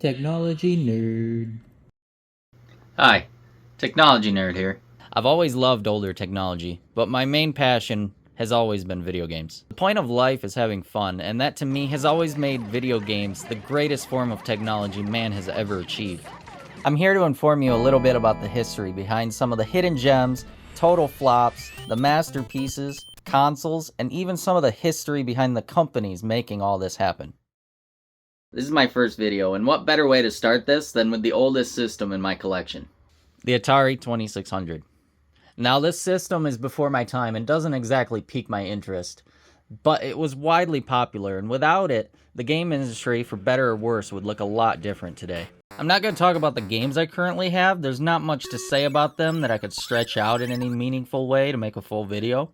Technology nerd. Hi, Technology Nerd here. I've always loved older technology, but my main passion has always been video games. The point of life is having fun, and that to me has always made video games the greatest form of technology man has ever achieved. I'm here to inform you a little bit about the history behind some of the hidden gems, total flops, the masterpieces, consoles, and even some of the history behind the companies making all this happen. This is my first video, and what better way to start this than with the oldest system in my collection, the Atari 2600. Now, this system is before my time and doesn't exactly pique my interest, but it was widely popular, and without it, the game industry, for better or worse, would look a lot different today. I'm not going to talk about the games I currently have. There's not much to say about them that I could stretch out in any meaningful way to make a full video.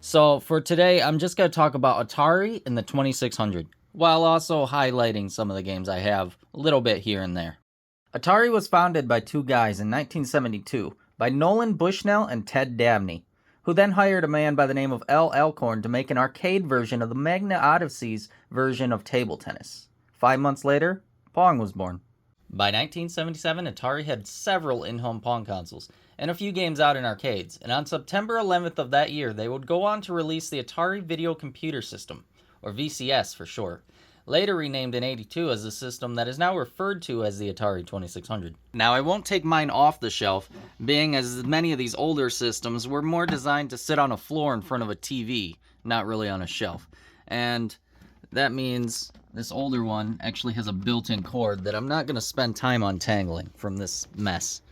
So for today, I'm just going to talk about Atari and the 2600, while also highlighting some of the games I have a little bit here and there. Atari was founded by two guys in 1972, by Nolan Bushnell and Ted Dabney, who then hired a man by the name of L. Elkhorn to make an arcade version of the Magna Odyssey's version of table tennis. 5 months later, Pong was born. By 1977, Atari had several in-home Pong consoles, and a few games out in arcades, and on September 11th of that year, they would go on to release the Atari Video Computer System, or VCS for short, later renamed in '82 as the system that is now referred to as the Atari 2600. Now, I won't take mine off the shelf, being as many of these older systems were more designed to sit on a floor in front of a TV, not really on a shelf. And that means this older one actually has a built-in cord that I'm not going to spend time untangling from this mess.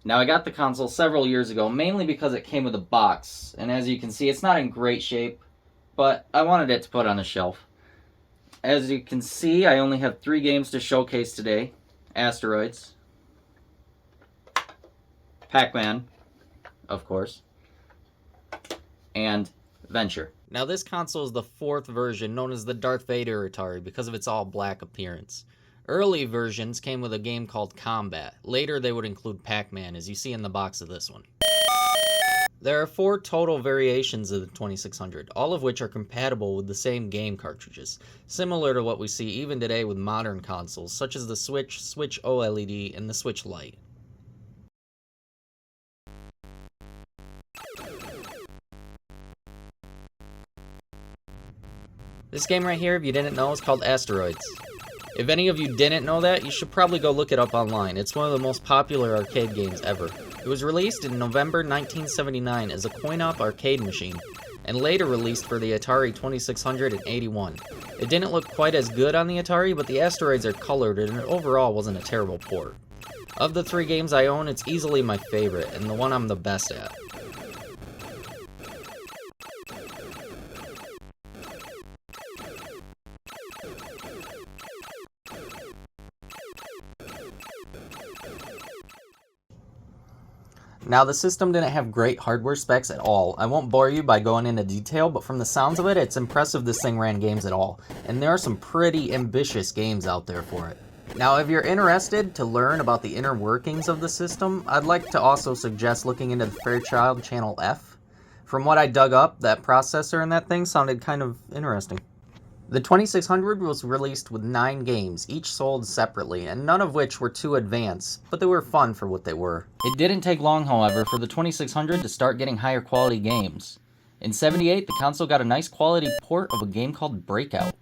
Now, I got the console several years ago, mainly because it came with a box, and as you can see, it's not in great shape, but I wanted it to put on a shelf. As you can see, I only have 3 games to showcase today. Asteroids, Pac-Man, of course, and Venture. Now, this console is the 4th version, known as the Darth Vader Atari, because of its all-black appearance. Early versions came with a game called Combat. Later, they would include Pac-Man, as you see in the box of this one. There are 4 total variations of the 2600, all of which are compatible with the same game cartridges, similar to what we see even today with modern consoles, such as the Switch, Switch OLED, and the Switch Lite. This game right here, if you didn't know, is called Asteroids. If any of you didn't know that, you should probably go look it up online. It's one of the most popular arcade games ever. It was released in November 1979 as a coin-op arcade machine, and later released for the Atari 2600 in '81. It didn't look quite as good on the Atari, but the asteroids are colored and it overall wasn't a terrible port. Of the 3 games I own, it's easily my favorite, and the one I'm the best at. Now, the system didn't have great hardware specs at all. I won't bore you by going into detail, but from the sounds of it, it's impressive this thing ran games at all. And there are some pretty ambitious games out there for it. Now, if you're interested to learn about the inner workings of the system, I'd like to also suggest looking into the Fairchild Channel F. From what I dug up, that processor in that thing sounded kind of interesting. The 2600 was released with 9 games, each sold separately, and none of which were too advanced, but they were fun for what they were. It didn't take long, however, for the 2600 to start getting higher quality games. In '78, the console got a nice quality port of a game called Breakout,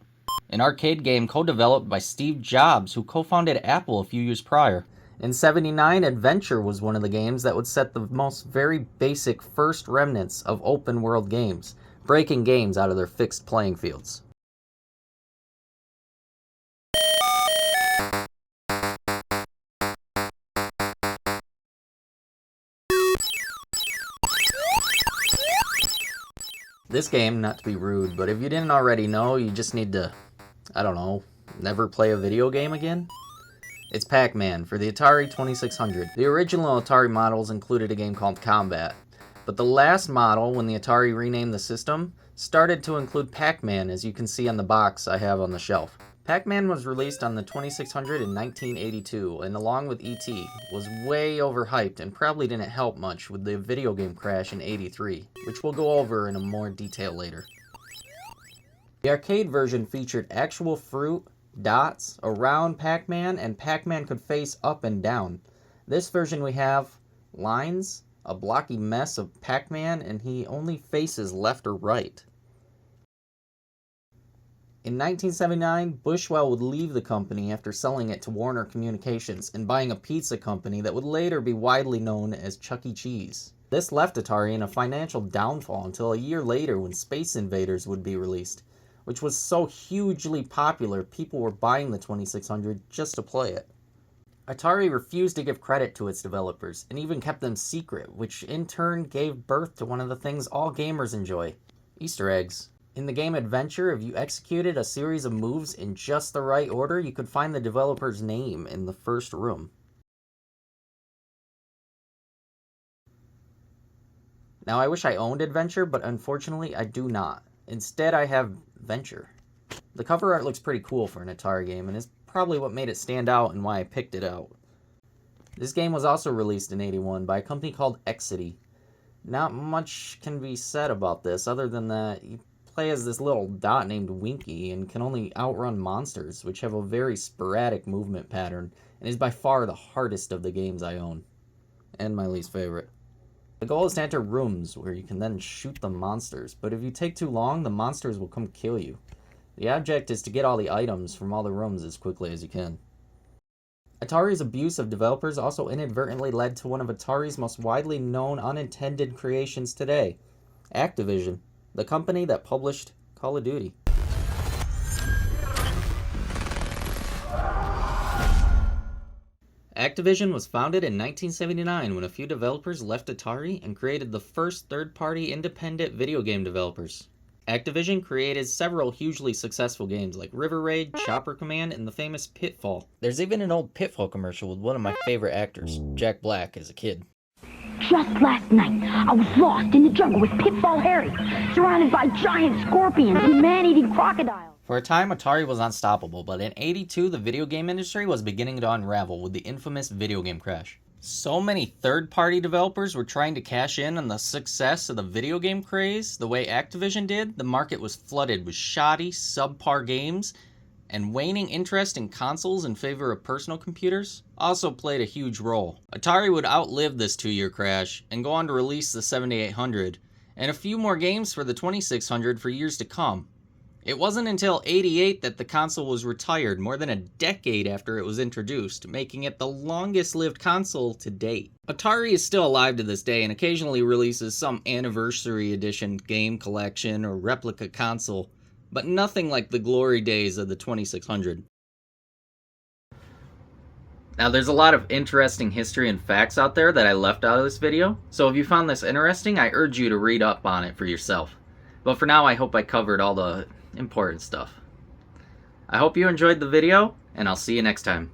an arcade game co-developed by Steve Jobs, who co-founded Apple a few years prior. In '79, Adventure was one of the games that would set the most very basic first remnants of open-world games, breaking games out of their fixed playing fields. This game, not to be rude, but if you didn't already know, you just need to, I don't know, never play a video game again? It's Pac-Man for the Atari 2600. The original Atari models included a game called Combat, but the last model, when the Atari renamed the system, started to include Pac-Man, as you can see on the box I have on the shelf. Pac-Man was released on the 2600 in 1982, and along with E.T., was way overhyped and probably didn't help much with the video game crash in '83, which we'll go over in more detail later. The arcade version featured actual fruit, dots, a round Pac-Man, and Pac-Man could face up and down. This version we have lines, a blocky mess of Pac-Man, and he only faces left or right. In 1979, Bushwell would leave the company after selling it to Warner Communications and buying a pizza company that would later be widely known as Chuck E. Cheese. This left Atari in a financial downfall until a year later when Space Invaders would be released, which was so hugely popular people were buying the 2600 just to play it. Atari refused to give credit to its developers and even kept them secret, which in turn gave birth to one of the things all gamers enjoy: Easter eggs. In the game Adventure, if you executed a series of moves in just the right order, you could find the developer's name in the first room. Now, I wish I owned Adventure, but unfortunately I do not. Instead, I have Venture. The cover art looks pretty cool for an Atari game, and is probably what made it stand out and why I picked it out. This game was also released in '81 by a company called Exidy. Not much can be said about this, other than that you play as this little dot named Winky and can only outrun monsters, which have a very sporadic movement pattern, and is by far the hardest of the games I own. And my least favorite. The goal is to enter rooms where you can then shoot the monsters, but if you take too long, the monsters will come kill you. The object is to get all the items from all the rooms as quickly as you can. Atari's abuse of developers also inadvertently led to one of Atari's most widely known unintended creations today: Activision, the company that published Call of Duty. Activision was founded in 1979 when a few developers left Atari and created the first third-party independent video game developers. Activision created several hugely successful games like River Raid, Chopper Command, and the famous Pitfall. There's even an old Pitfall commercial with one of my favorite actors, Jack Black, as a kid. Just last night, I was lost in the jungle with Pitfall Harry, surrounded by giant scorpions and man-eating crocodiles. For a time, Atari was unstoppable, but in '82, the video game industry was beginning to unravel with the infamous video game crash. So many third-party developers were trying to cash in on the success of the video game craze the way Activision did. The market was flooded with shoddy, subpar games, and waning interest in consoles in favor of personal computers also played a huge role. Atari would outlive this 2-year crash and go on to release the 7800 and a few more games for the 2600 for years to come. It wasn't until '88 that the console was retired, more than a decade after it was introduced, making it the longest-lived console to date. Atari is still alive to this day and occasionally releases some anniversary edition game collection or replica console, but nothing like the glory days of the 2600. Now, there's a lot of interesting history and facts out there that I left out of this video, so if you found this interesting, I urge you to read up on it for yourself. But for now, I hope I covered all the important stuff. I hope you enjoyed the video, and I'll see you next time.